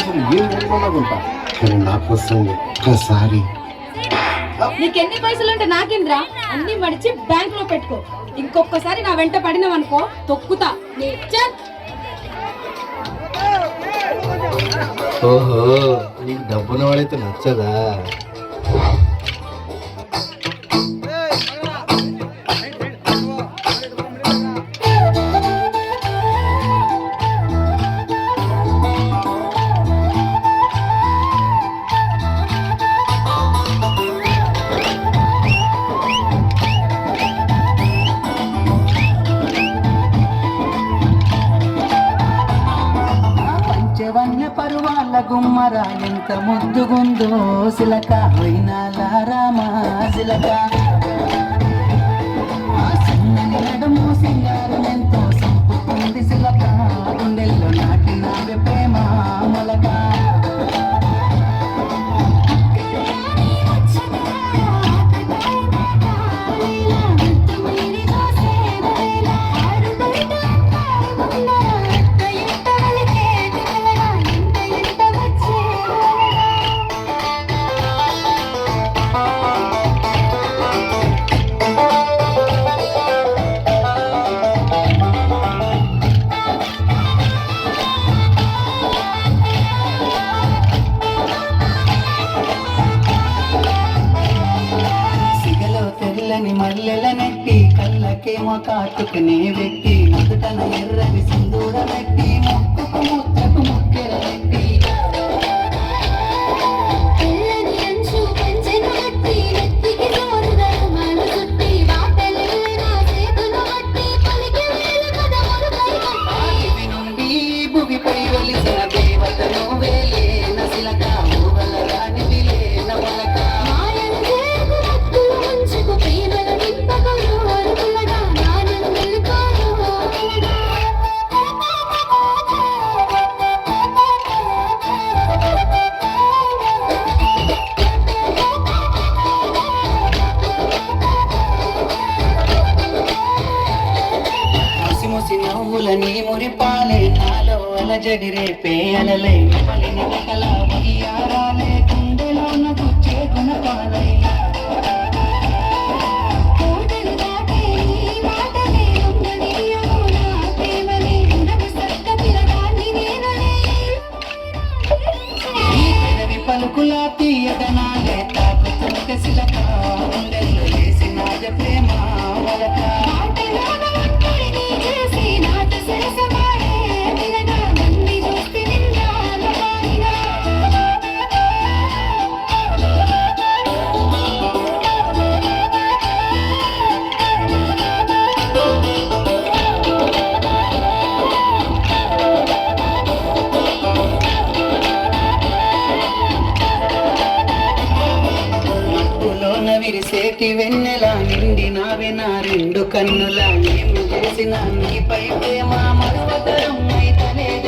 పైసలు ఏం కొనుక్కున్నాకుంటా కానీ నా కోసం ఒక్కసారి. నీకెన్ని పైసలు అంటే నాకేంద్రా, అన్ని మడిచి బ్యాంక్ లో పెట్టుకో. ఇంకొకసారి నా వెంట పడినవనుకో తొక్కుతా. ఓహో, నీకు డబ్బున్న వాడైతే నచ్చదా? పరువాళ్ళ గుమ్మరా ఎంత ముద్దుగుందో సిలక వైనాలా రామా సిలక సన్నని నడుము సింగారం ఎంతో సంపుతుంది సిలక గుండెల్లో నాటిన ప్రేమ మొలక మల్లెల నెట్టి కళ్ళకేమో కాటుకునే వ్యక్తి ముదుటన ఎర్రని సింధూర వ్యక్తి ముక్కుకు ముద్దకు ముక్కెర వ్యక్తి నుండి భూమిపై వెలిసిన దేవతను వేలే నసిలక ఊవల రాని విలేన వలక నవ్వులని మురిపాలే నాలో అలజడి రేపే అలలై పలిని కల వయ్యారాలే గుండెలోన గుచ్చే గుణపాలై పలుకులా తీయదనాలే తాకుతుంటే సిలక గుండెల్లో వేసి నాజ ప్రేమ వలక విరిసేటి వెన్నెలా నిండి నావే నా రెండు కన్నులా ఏమి చేసిన నీపై ప్రేమ మరువతరం అయితలేదు.